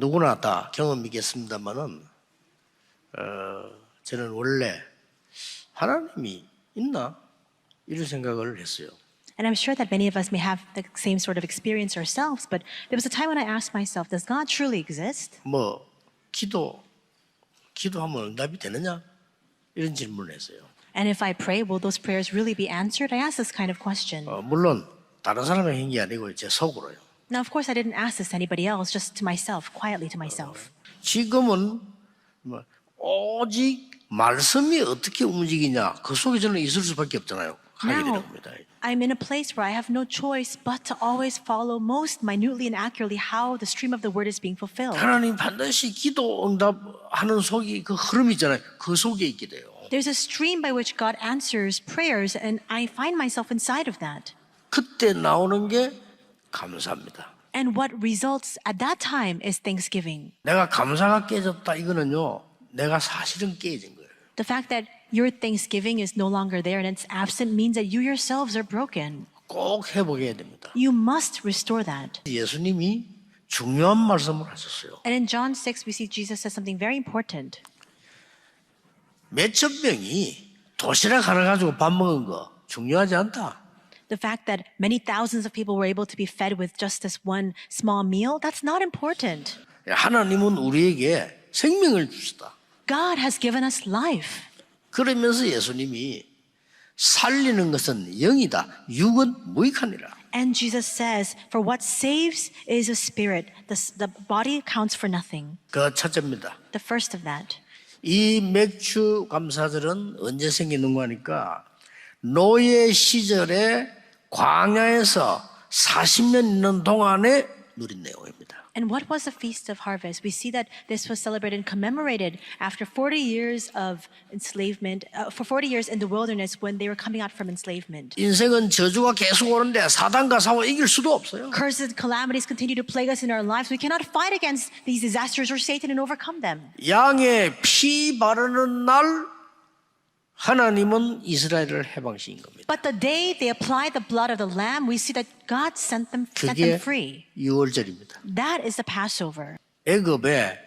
누구나 다 경험이 있겠습니다만은 저는 원래 하나님이 있나 이런 생각을 했어요. And I'm sure that many of us may have the same sort of experience ourselves, but there was a time when I asked myself, does God truly exist? 뭐 기도하면 응답이 되느냐 이런 질문을 했어요. And if I pray, will those prayers really be answered? I asked this kind of question. 물론 다른 사람의 행위 아니고 제 속으로요. Now, of course, I didn't ask this to anybody else, just to myself, quietly to myself. 지금은 뭐 오직 말씀이 어떻게 움직이냐 그 속에 저는 있을 수밖에 없잖아요. 하게 되는 Now, 겁니다. I'm in a place where I have no choice but to always follow most minutely and accurately how the stream of the word is being fulfilled. 하나님 반드시 기도 응답하는 속이 그 흐름이 있잖아요. 그 속에 있게 돼요. There's a stream by which God answers prayers, and I find myself inside of that. 그때 나오는 게 감사합니다. And what results at that time is thanksgiving. 내가 감사가 깨졌다 이거는요. 내가 사실은 깨진 거예요. The fact that your thanksgiving is no longer there and it's absent means that you yourselves are broken. 꼭 회복해야 됩니다. You must restore that. 예수님이 중요한 말씀을 하셨어요. And in John 6, we see Jesus says something very important. 몇천 명이 도시락 하나 가지고 밥 먹은 거 중요하지 않다. The fact that many thousands of people were able to be fed with just this one small meal, that's not important. 하나님은 우리에게 생명을 주시다. God has given us life. 그러면서 예수님이 살리는 것은 영이다. 육은 무익하니라. And Jesus says, for what saves is a spirit. The body counts for nothing. 그 첫째입니다. The first of that. 이 맥주 감사절은 언제 생기는가 하니까 노예 시절에 광야에서 40년 있는 동안에 누린 내용입니다. And what was the Feast of Harvest? We see that this was celebrated and commemorated after 40 years of enslavement, for 40 years in the wilderness when they were coming out from enslavement. 인생은 저주가 계속 오는데 사단과 싸워 이길 수도 없어요. Curses and calamities continue to plague us in our lives. We cannot fight against these disasters or Satan and overcome them. 양의 피 바르는 날 하나님은 이스라엘을 해방시킨 겁니다. But the day they applied the blood of the lamb, we see that God set them 그게 free. 6월절입니다. That is the Passover. 애굽의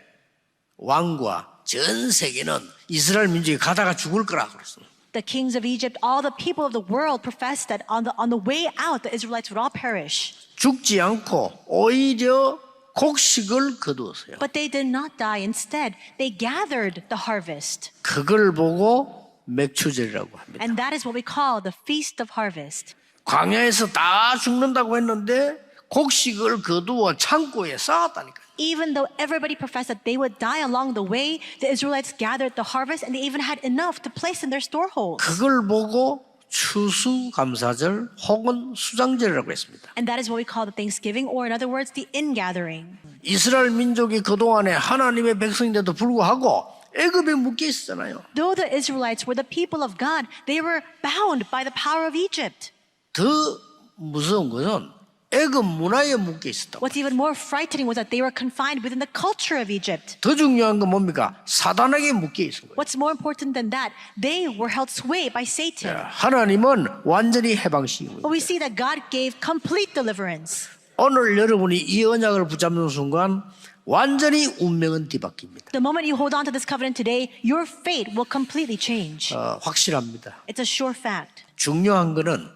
왕과 전 세계는 이스라엘 민족이 가다가 죽을 거라 그랬어요. The kings of Egypt, all the people of the world professed that on the way out, the Israelites would all perish. 죽지 않고 오히려 곡식을 거두었어요. But they did not die. Instead, they gathered the harvest. 그걸 보고 맥추절이라고 합니다. And that is what we call the Feast of Harvest. 광야에서 다 죽는다고 했는데 곡식을 거두어 창고에 쌓았다니까요. Even though everybody professed that they would die along the way, the Israelites gathered the harvest and they even had enough to place in their storeholds. 그걸 보고 추수감사절 혹은 수장절이라고 했습니다. And that is what we call the Thanksgiving, or in other words, the ingathering. 이스라엘 민족이 그동안에 하나님의 백성인데도 불구하고 애굽에 묶여 있었잖아요. Though the Israelites were the people of God, they were bound by the power of Egypt. 더 무서운 것은 애굽 문화에 묶여 있었다. What's even more frightening was that they were confined within the culture of Egypt. 더 중요한 건 뭡니까? 사단에게 묶여 있은 거예요. What's more important than that? They were held sway by Satan. 하나님은 완전히 해방시키고 But we see that God gave complete deliverance. 오늘 여러분이 이 언약을 붙잡는 순간 완전히 운명은 뒤바뀝니다. The moment you hold on to this covenant today, your fate will completely change. 확실합니다. It's a sure fact. 중요한 거는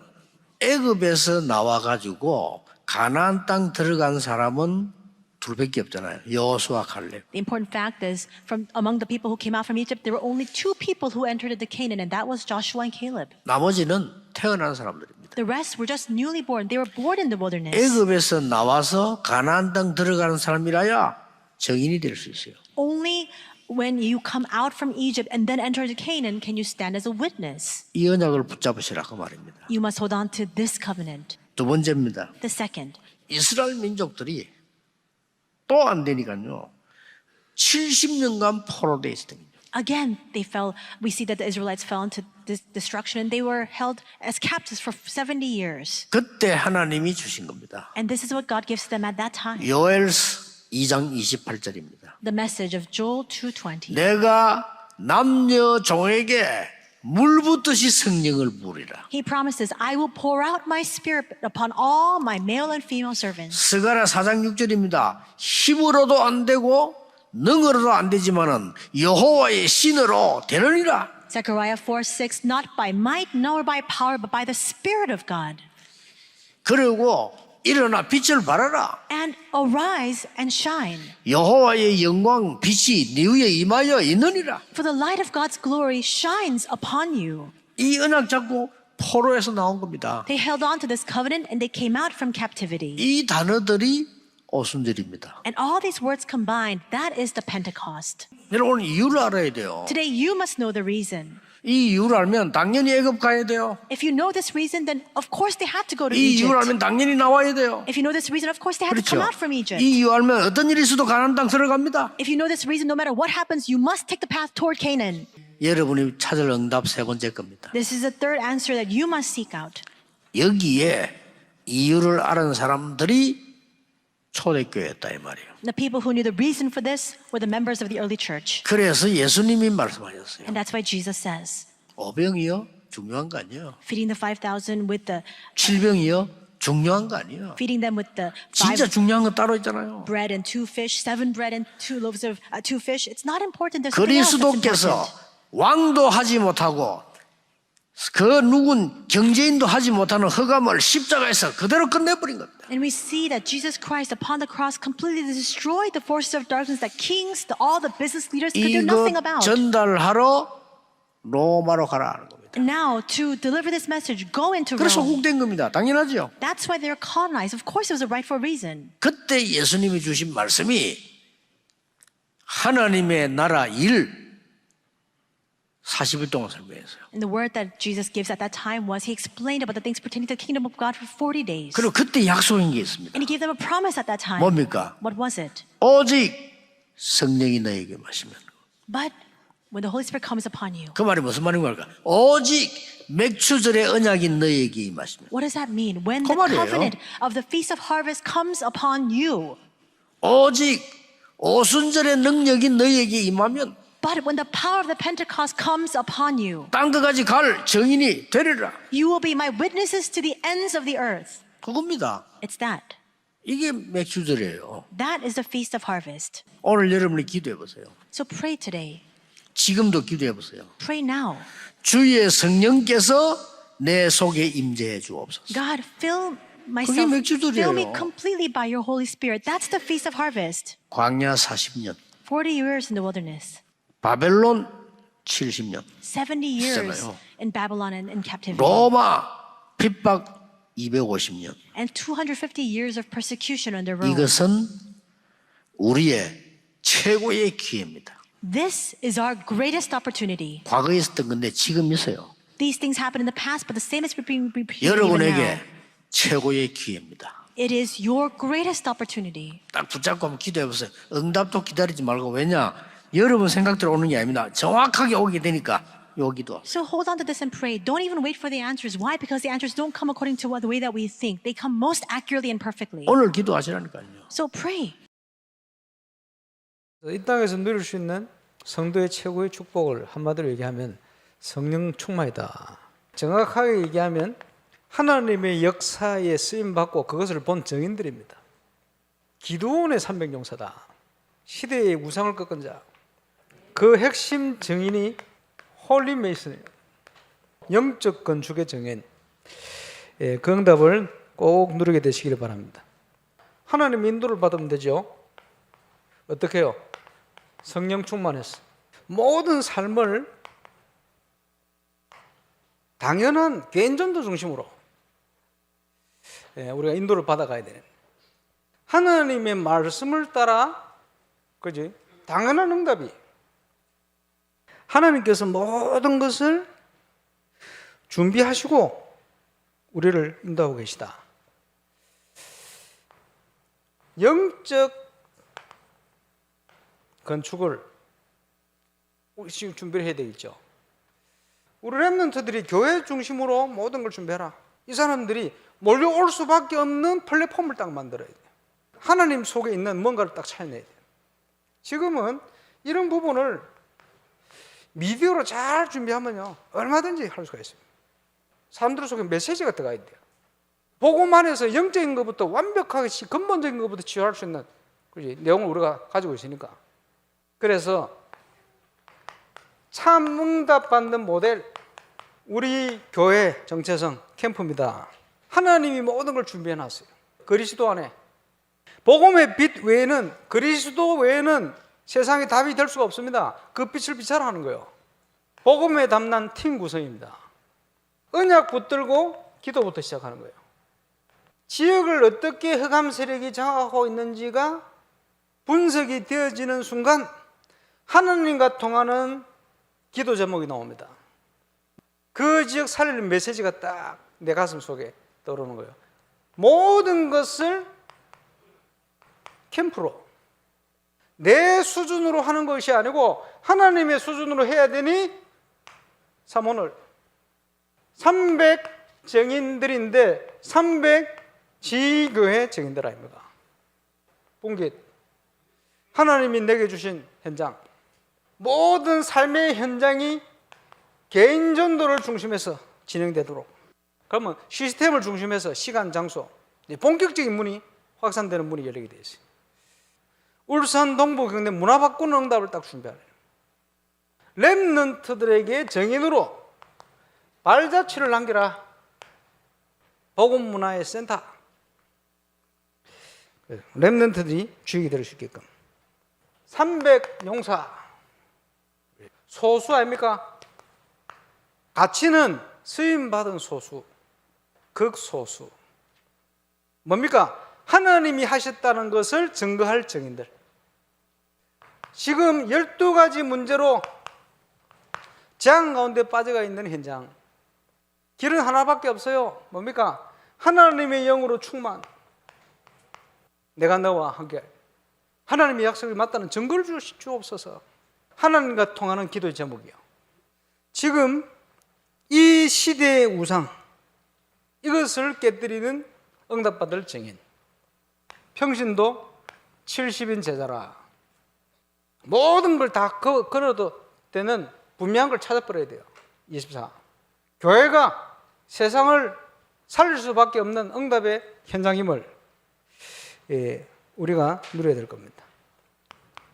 애굽에서 나와가지고 가나안 땅 들어간 사람은 둘밖에 없잖아요. 여호수아 칼렙. The important fact is, from among the people who came out from Egypt, there were only two people who entered into Canaan, and that was Joshua and Caleb. 나머지는 태어난 사람들입니다. The rest were just newly born. They were born in the wilderness. 애굽에서 나와서 가나안 땅 들어가는 사람이라야 증인이 될 수 있어요. Only when you come out from Egypt and then enter into Canaan can you stand as a witness. 이 언약을 붙잡으시라 그 말입니다. You must hold on to this covenant. 두 번째입니다. The second, 이스라엘 민족들이 또 안 되니까요. 70년간 포로되어 있었던 거죠. again, we see that the Israelites fell into destruction and they were held as captives for 70 years. 그때 하나님이 주신 겁니다. And this is what God gives them at that time. 요엘서 2장 28절입니다. The message of Joel 2:20. 내가 남녀 종에게 물 붓듯이 성령을 부으리라. He promises, I will pour out my spirit upon all my male and female servants. 스가랴 4장 6절입니다. 힘으로도 안 되고 능으로도 안 되지만은 여호와의 신으로 되느니라. Zechariah 4:6, not by might nor by power, but by the Spirit of God. 그리고 일어나 빛을 발하라. And arise and shine, 여호와의 영광 빛이 네 위에 임하여 있느니라. for the light of God's glory shines upon you. 이 언약 잡고 포로에서 나온 겁니다. They held on to this covenant and they came out from captivity. 이 단어들이 오순절입니다. And all these words combined, that is the Pentecost. 여러분 이유를 알아야 돼요. Today you must know the reason. 이 이유를 알면 당연히 애굽 가야 돼요. If you know this reason, then of course they had to go to 이 Egypt. 이유를 알면 당연히 나와야 돼요. If you know this reason, of course they had to 그렇죠. come out from Egypt. 이 이유 알면 어떤 일이 있어도 가나안 땅 들어갑니다. If you know this reason, no matter what happens, you must take the path toward Canaan. 여러분이 찾을 응답 세 번째 겁니다. This is the third answer that you must seek out. 여기에 이유를 아는 사람들이 초대교회였다 이 말이에요. The people who knew the reason for this were the members of the early church. 그래서 예수님이 말씀하셨어요. And that's why Jesus says, 오병이요? 중요한 거 아니에요. feeding the 5,000 with the, 칠병이요? 중요한 거 아니에요. feeding them with the 진짜 5 중요한 거 따로 있잖아요. bread and 2 fish, 7 bread and 2 loaves of 2 fish. It's not important. There's something else that's 그리스도께서 important. 왕도 하지 못하고 그 누군 경제인도 하지 못하는 흑암을 십자가에서 그대로 끝내버린 겁니다. And we see that Jesus Christ upon the cross completely destroyed the forces of darkness that kings, all the business leaders could do 이거 nothing about. 전달하러 로마로 가라 하는 겁니다. And now to deliver this message, go into 그래서 Rome. 소국된 겁니다. 당연하죠. That's why they're colonized. Of course it was a rightful reason. 그때 예수님이 주신 말씀이 하나님의 나라 일 40일 동안 설명했어요. And the word that Jesus gives at that time was he explained about the things pertaining to the kingdom of God for 40 days. 그리고 그때 약속인 게 있습니다. And he gave them a promise at that time. 뭡니까? What was it? 오직 성령이 너에게 마시면. But when the Holy Spirit comes upon you, 그 말이 무슨 말인 걸까? 오직 맥주절의 언약이 너에게 임하시면. what does that mean? When 그 the 말이에요. covenant of the Feast of Harvest comes upon you, 오직 오순절의 능력이 너에게 임하면 but when the power of the Pentecost comes upon you, 딴 데까지 갈 정인이 되리라. you will be my witnesses to the ends of the earth. 그겁니다. It's that. 이게 맥주절이에요. That is the Feast of Harvest. 오늘 여러분이 기도해 보세요. So pray today. 지금도 기도해 보세요. Pray now. 주의 성령께서 내 속에 임재해 주옵소서. God, fill 그게 myself, 맥주절이에요. fill me completely by your Holy Spirit. That's the Feast of Harvest. 광야 40년, 40 years in the wilderness, 바벨론 70년, 70 years 있잖아요. in Babylon and in captivity, 로마 핍박 250년. and 250 years of persecution under Rome. 이것은 우리의 최고의 기회입니다. This is our greatest opportunity. 과거에 있었던 건데 지금 있어요. These things happened in the past, but the same is being repeated even 여러분에게 now. 최고의 기회입니다. It is your greatest opportunity. 딱 붙잡고 한번 기도해 보세요. 응답도 기다리지 말고. 왜냐? 여러분 생각대로 오는 게 아닙니다. 정확하게 오게 되니까 여기도. So hold on to this and pray. Don't even wait for the answers. Why? Because the answers don't come according to the way that we think. They come most accurately and perfectly. 오늘 기도하시라니까요. So pray. 이 땅에서 누릴 수 있는 성도의 최고의 축복을 한마디로 얘기하면 성령 충만이다. 정확하게 얘기하면 하나님의 역사에 쓰임받고 그것을 본 증인들입니다. 기도원의 300용사다. 시대의 우상을 꺾은 자. 그 핵심 증인이 홀리 메이슨이에요. 영적 건축의 증인. 그 응답을 꼭 누리게 되시기를 바랍니다. 하나님 인도를 받으면 되죠. 어떻게 해요? 성령 충만해서 모든 삶을 당연한 개인전도 중심으로 우리가 인도를 받아가야 되는 하나님의 말씀을 따라 그지 당연한 응답이 하나님께서 모든 것을 준비하시고 우리를 인도하고 계시다. 영적 건축을 지금 준비를 해야 되겠죠. 우리 랩런트들이 교회 중심으로 모든 걸 준비해라. 이 사람들이 몰려올 수밖에 없는 플랫폼을 딱 만들어야 돼요. 하나님 속에 있는 뭔가를 딱 찾아내야 돼요. 지금은 이런 부분을 미디어로 잘 준비하면요 얼마든지 할 수가 있습니다. 사람들 속에 메시지가 들어가 있대요. 복음 안에서 영적인 것부터 완벽하게 근본적인 것부터 치유할 수 있는 그렇지? 내용을 우리가 가지고 있으니까. 그래서 참 응답 받는 모델 우리 교회 정체성 캠프입니다. 하나님이 모든 걸 준비해 놨어요. 그리스도 안에 복음의 빛 외에는 그리스도 외에는 세상에 답이 될 수가 없습니다. 그 빛을 비춰라 하는 거예요. 복음에 담난 팀 구성입니다. 언약 붙들고 기도부터 시작하는 거예요. 지역을 어떻게 흑암 세력이 장악하고 있는지가 분석이 되어지는 순간 하나님과 통하는 기도 제목이 나옵니다. 그 지역 살리는 메시지가 딱 내 가슴 속에 떠오르는 거예요. 모든 것을 캠프로 내 수준으로 하는 것이 아니고 하나님의 수준으로 해야 되니 오늘 300 정인들인데 300 지교회 정인들 아닙니까? 본깃 하나님이 내게 주신 현장, 모든 삶의 현장이 개인 전도를 중심해서 진행되도록, 그러면 시스템을 중심해서 시간, 장소, 본격적인 문이 확산되는 문이 열리게 되어 있어요. 울산 동부경대 문화 바꾸는 응답을 딱 준비하래요. 렘넌트들에게 정인으로 발자취를 남겨라. 복음 문화의 센터. 렘넌트들이 주역이 될 수 있게끔. 300 용사. 소수 아닙니까? 가치는 쓰임 받은 소수, 극소수. 뭡니까? 하나님이 하셨다는 것을 증거할 증인들. 지금 12가지 문제로 재앙 가운데 빠져가 있는 현장. 길은 하나밖에 없어요. 뭡니까? 하나님의 영으로 충만. 내가 너와 함께 하나님의 약속이 맞다는 증거를 주옵소서. 하나님과 통하는 기도의 제목이요. 지금 이 시대의 우상, 이것을 깨뜨리는 응답받을 증인. 평신도 70인 제자라. 모든 걸 다 걸어도 되는 분명한 걸 찾아버려야 돼요. 24. 교회가 세상을 살릴 수밖에 없는 응답의 현장임을 우리가 누려야 될 겁니다.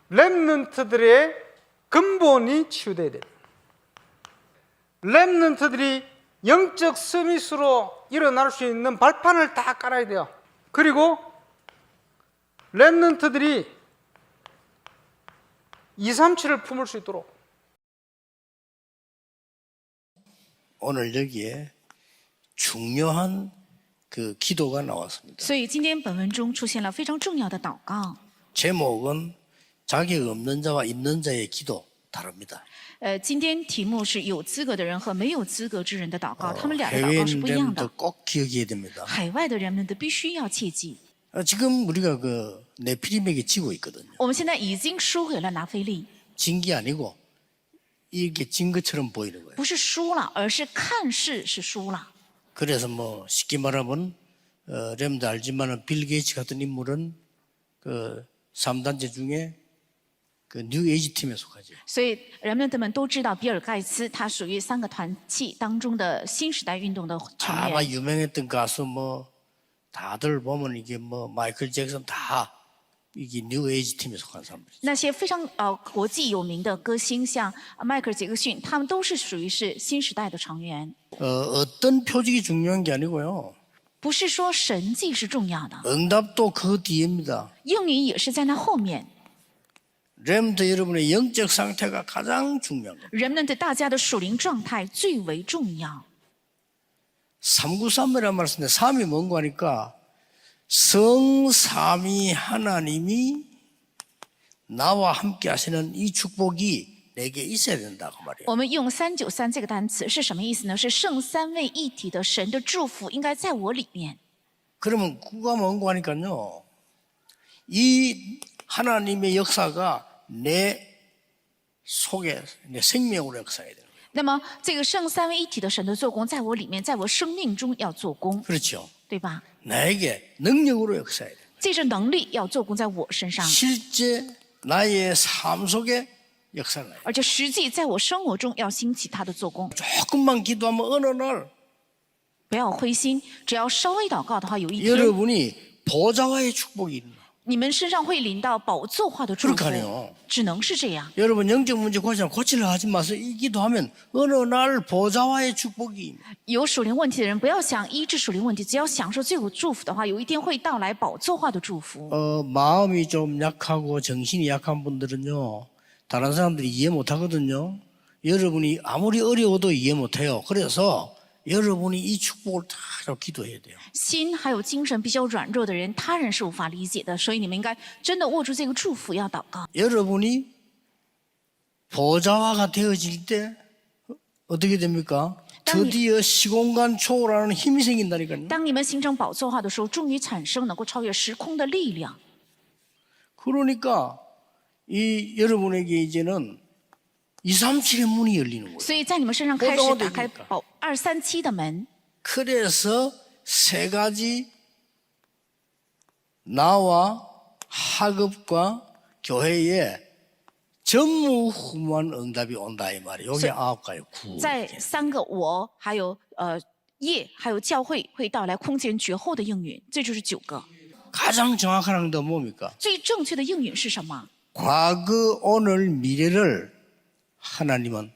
렘넌트들의 근본이 치유돼야 돼요. 렘넌트들이 영적 서밋으로 일어날 수 있는 발판을 다 깔아야 돼요. 그리고 렘넌트들이 237을 품을 수 있도록. 오늘 여기에 중요한 그 기도가 나왔습니다. 所以今天本文中出现了非常重要的祷告。 제목은 자격 없는 자와 있는 자의 기도 다릅니다. 今天题目是有资格的人和没有资格之人的祷告，他们俩的祷 해외 告是不一样的。 렘도 꼭 기억해야 됩니다. 海外的人们的必须要切记。 지금 우리가 그 네피림에게 지고 있거든요. 我们现在已经输给了拿非利， 진 게 아니고 이렇게 진 것처럼 보이는 거예요. 不是输了，而是看似是输了。 그래서 뭐 쉽게 말하면 렘도 알지만은 빌 게이츠 같은 인물은 그 3단체 중에 그 뉴 에이지 팀에 속하죠. 所以人们都知道比尔盖茨他属于3个团契当中的新时代运动的成 아마 员。 유명했던 가수 뭐 다들 보면 이게 뭐 마이클 잭슨 다 이게 뉴 에이지 팀에 속한 사람들이죠. 那些非常国际有名的歌星，像迈克尔·杰克逊，他们都是属于是新时代的成员。 어떤 표적이 중요한 게 아니고요. 不是说神迹是重要的， 응답도 그 뒤입니다. 应允也是在那后面。 렘드 여러분의 영적 상태가 가장 중요한 겁니다. 人们的大家的属灵状态最为重要。 393이라는 말씀인데 3이 뭔가 하니까 성삼위 하나님이 나와 함께 하시는 이 축복이 내게 있어야 된다고 말이에요. 我们用393这个单词是什么意思呢？是圣三位一体的神的祝福应该在我里面。 그러면 구가 뭔가 하니까요. 이 하나님의 역사가 내 속에 내 생명으로 역사해야 돼요. 那么这个圣三位一体的神的做工在我里面，在我生命中要做工， 그렇죠. 对吧？ 나에게 능력으로 역사해야 돼요. 借着能力要做工在我身上， 실제 나의 삶 속에 역사를 해요. 而且实际在我生活中要兴起他的做工。 조금만 기도하면 어느 날 不要灰心，只要稍微祷告的话，有一天 여러분이 보좌와의 축복이 있나. 你们身上会临到宝座化的祝福 그렇게요 ，只能是这样。 여러분 영적 문제 고치면 고치려 하지 마세요. 이 기도하면 어느 날 보좌와의 축복이. 有属灵问题的人，不要想医治属灵问题，只要享受最有祝福的话，有一天会到来宝座化的祝福。 마음이 좀 약하고 정신이 약한 분들은요, 다른 사람들이 이해 못하거든요. 여러분이 아무리 어려워도 이해 못해요. 그래서 여러분이 이 축복을 다 기도해야 돼요. 心还有精神比较软弱的人，他人是无法理解的，所以你们应该真的握住这个祝福，要祷告。 여러분이 보좌화가 되어질 때 어떻게 됩니까? 드디어 시공간 초월하는 힘이 생긴다니까요. 当你们形成宝座化的时候，终于产生能够超越时空的力量。 그러니까 이 여러분에게 이제는 237의 문이 열리는 거예요. 所以在你们身上开始打开宝237的门。 그래서 세 가지 나와 학업과 교회에 전무후무한 응답이 온다 이 말이에요. 여기 9가요. 9. 在3个我还有业还有教会会到来空前绝后的应允，这就是9个。 가장 정확한 응답은 뭡니까? 最正确的应允是什么？ 과거, 오늘, 미래를 하나님은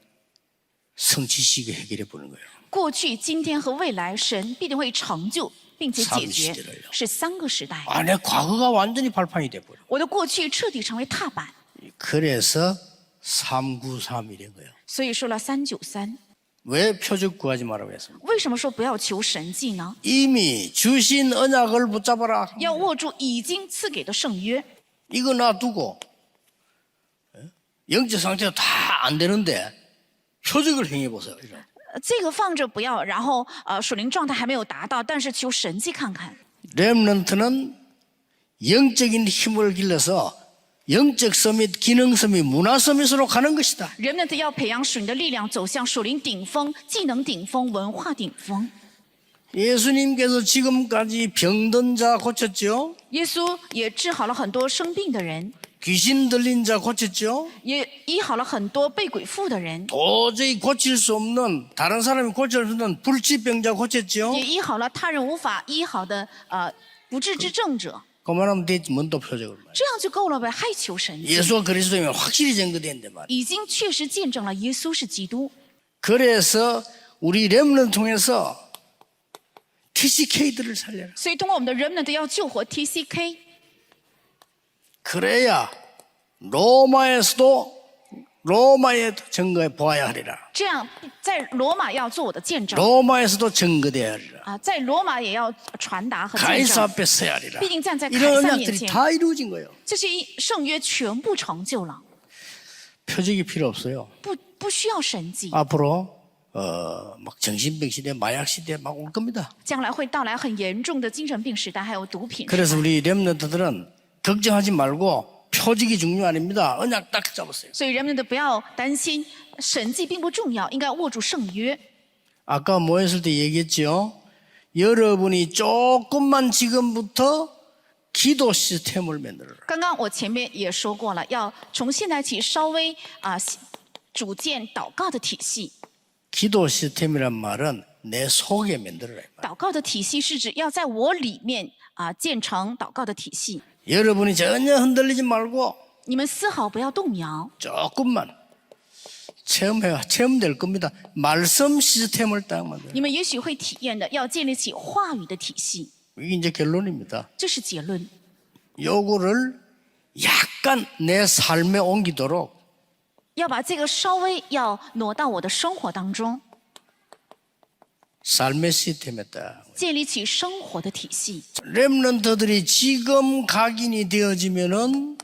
성취시게 해결해 보는 거예요. 过去、今天和未来，神必定会成就并且解决，是3个时代。 내 과거가 완전히 발판이 돼버려. 我的过去彻底成为踏板， 그래서 393이 된 거예요. 所以说了393。 왜 표적 구하지 말라고 했습니까? 为什么说不要求神迹呢？ 이미 주신 언약을 붙잡아라. 要握住已经赐给的圣约。 이거 놔두고 영적 상태가 다 안 되는데 표적을 행해 보세요. 这个放着不要，然后属灵状态还没有达到，但是求神迹看看。 렘넌트는 영적인 힘을 길러서 영적 서밋, 기능 서밋, 문화 서밋으로 가는 것이다. 人们要培养属灵的力量，走向属灵顶峰、技能顶峰、文化顶峰。 예수님께서 지금까지 병든 자 고쳤죠. 耶稣也治好了很多生病的人， 귀신 들린 자 고쳤죠. 也医好了很多被鬼附的人， 도저히 고칠 수 없는 다른 사람이 고칠 수 없는 불치병자 고쳤죠. 也医好了他人无法医好的不治之症者。 그만하면 되지 뭔 또 표적을 말이야. 这样就够了呗，还求神迹？ 예수가 그리스도이면 확실히 증거된데 말이야. 已经确实见证了耶稣是基督。 그래서 우리 렘넌트 통해서 TCK들을 살려라. 所以通过我们的 remnant 要救活 TCK， 그래야 로마에서도 로마의 증거에 보아야 하리라. 这样在罗马要做我的见证 로마에서도 증거돼야 하리라. 在罗马也要传达和见 가이사 证。 앞에 서야 하리라. 必定站在 이런 凯撒面 언약들이 前， 다 이루어진 거예요. 这些圣约全部成就了， 표적이 필요 없어요. 不需要神迹。 앞으로 막 정신병 시대, 마약 시대 막 올 겁니다. 将来会到来很严重的精神病时代，还有毒品时 그래서 代。 우리 렘넌트들은 걱정하지 말고 표적이 중요 아닙니다. 언약 딱 잡았어요. 所以人们的不要担心，神迹并不重要，应该握住圣约。 아까 모였을 때 얘기했죠. 여러분이 조금만 지금부터 기도 시스템을 만들어라. 刚刚我前面也说过了，要从现在起稍微组建祷告的体系。 기도 시스템이란 말은 내 속에 만들어라. 祷告的体系是指要在我里面建成祷告的体系。 여러분이 전혀 흔들리지 말고 你们丝毫不要动摇， 조금만 체험될 겁니다. 말씀 시스템을 딱 만들어라. 你们也许会体验的，要建立起话语的体系， 이게 이제 결론입니다. 这是结论。 요거를 약간 내 삶에 옮기도록 要把这个稍微要挪到我的生活当中， 삶의 시스템에 딱. 建立起生活的体系。 렘넌트들이 지금 각인이 되어지면은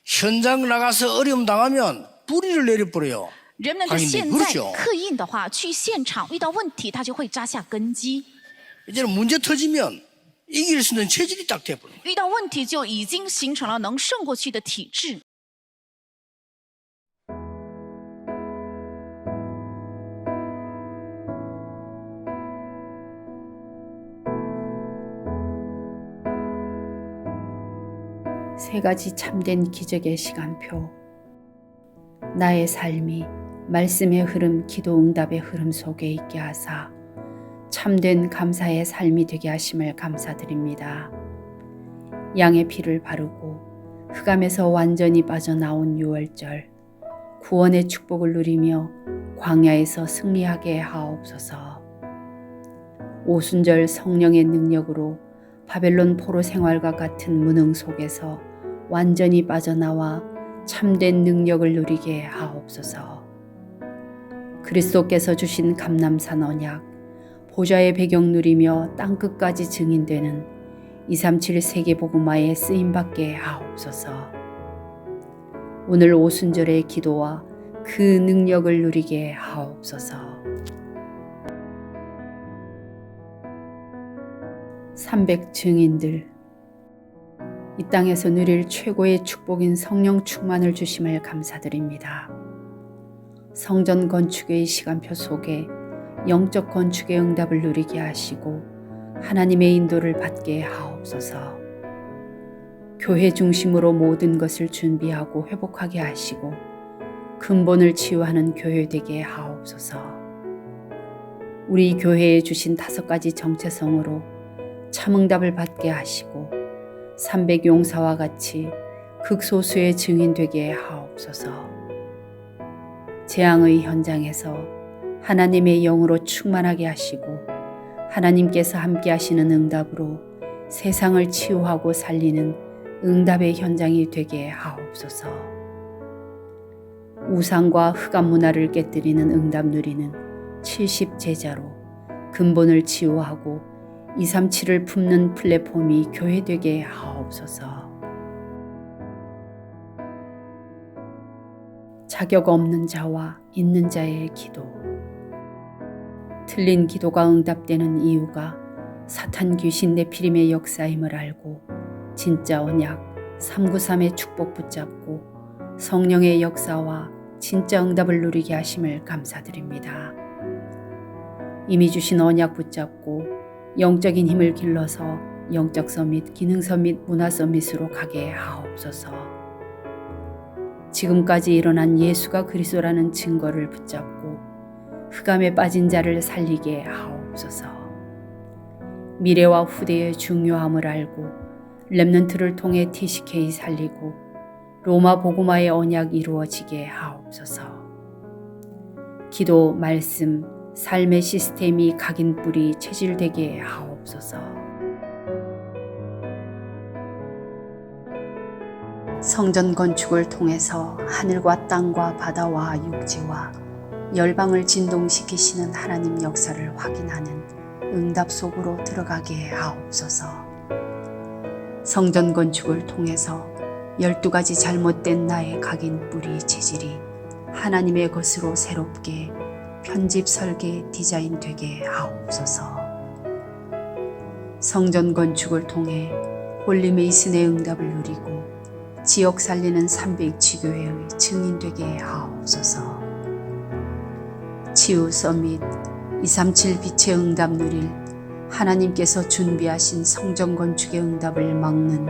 현장 나가서 어려움 당하면 뿌리를 내려버려요. 人们的 각인돼. 现在 그렇죠. 刻印的话，去现场遇到问题，他就会扎下根基； 이제는 문제 터지면 이길 수 있는 체질이 딱 돼버려요. 遇到问题就已经形成了能胜过去的体质。 세 가지 참된 기적의 시간표. 나의 삶이 말씀의 흐름, 기도 응답의 흐름 속에 있게 하사 참된 감사의 삶이 되게 하심을 감사드립니다. 양의 피를 바르고 흑암에서 완전히 빠져나온 6월절, 구원의 축복을 누리며 광야에서 승리하게 하옵소서. 오순절 성령의 능력으로 바벨론 포로 생활과 같은 무능 속에서 완전히 빠져나와 참된 능력을 누리게 하옵소서. 그리스도께서 주신 감람산 언약, 보좌의 배경 누리며 땅끝까지 증인되는 237 세계복음화에 쓰임받게 하옵소서. 오늘 오순절의 기도와 그 능력을 누리게 하옵소서. 300 증인들, 이 땅에서 누릴 최고의 축복인 성령 충만을 주심을 감사드립니다. 성전 건축의 시간표 속에 영적 건축의 응답을 누리게 하시고 하나님의 인도를 받게 하옵소서. 교회 중심으로 모든 것을 준비하고 회복하게 하시고 근본을 치유하는 교회 되게 하옵소서. 우리 교회에 주신 5가지 정체성으로 참응답을 받게 하시고 300 용사와 같이 극소수의 증인 되게 하옵소서. 재앙의 현장에서 하나님의 영으로 충만하게 하시고 하나님께서 함께 하시는 응답으로 세상을 치유하고 살리는 응답의 현장이 되게 하옵소서. 우상과 흑암 문화를 깨뜨리는 응답 누리는 70 제자로 근본을 치유하고 237을 품는 플랫폼이 교회 되게 하옵소서. 자격 없는 자와 있는 자의 기도. 틀린 기도가 응답되는 이유가 사탄 귀신 네피림의 역사임을 알고 진짜 언약 393의 축복 붙잡고 성령의 역사와 진짜 응답을 누리게 하심을 감사드립니다. 이미 주신 언약 붙잡고 영적인 힘을 길러서 영적 서밋, 기능 서밋, 문화 서밋으로 가게 하옵소서. 지금까지 일어난 예수가 그리스도라는 증거를 붙잡고 흑암에 빠진 자를 살리게 하옵소서. 미래와 후대의 중요함을 알고 렘넌트를 통해 TCK 살리고 로마 복음화의 언약 이루어지게 하옵소서. 기도, 말씀, 삶의 시스템이 각인 뿌리 체질되게 하옵소서. 성전 건축을 통해서 하늘과 땅과 바다와 육지와 열방을 진동시키시는 하나님 역사를 확인하는 응답 속으로 들어가게 하옵소서. 성전 건축을 통해서 12가지 잘못된 나의 각인 뿌리 체질이 하나님의 것으로 새롭게 편집, 설계, 디자인 되게 하옵소서. 성전 건축을 통해 홀리메이슨의 응답을 누리고 지역 살리는 300 지교회의 증인 되게 하옵소서. 치유 서밋 237 빛의 응답 누릴 하나님께서 준비하신 성전 건축의 응답을 막는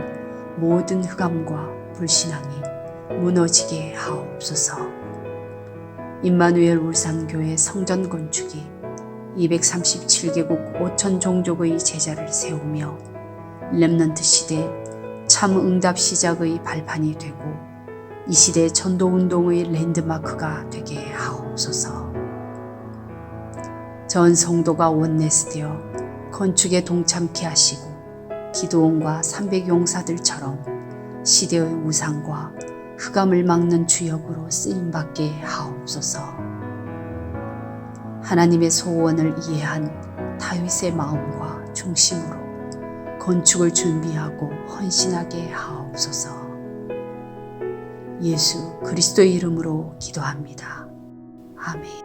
모든 흑암과 불신앙이 무너지게 하옵소서. 임마누엘 울산교회 성전 건축이 237개국 5천 종족의 제자를 세우며 렘넌트 시대 참 응답 시작의 발판이 되고 이 시대 전도운동의 랜드마크가 되게 하옵소서. 전 성도가 원네스되어 건축에 동참케 하시고 기도원과 300 용사들처럼 시대의 우상과 흑암을 막는 주역으로 쓰임받게 하옵소서. 하나님의 소원을 이해한 다윗의 마음과 중심으로 건축을 준비하고 헌신하게 하옵소서. 예수 그리스도의 이름으로 기도합니다. 아멘.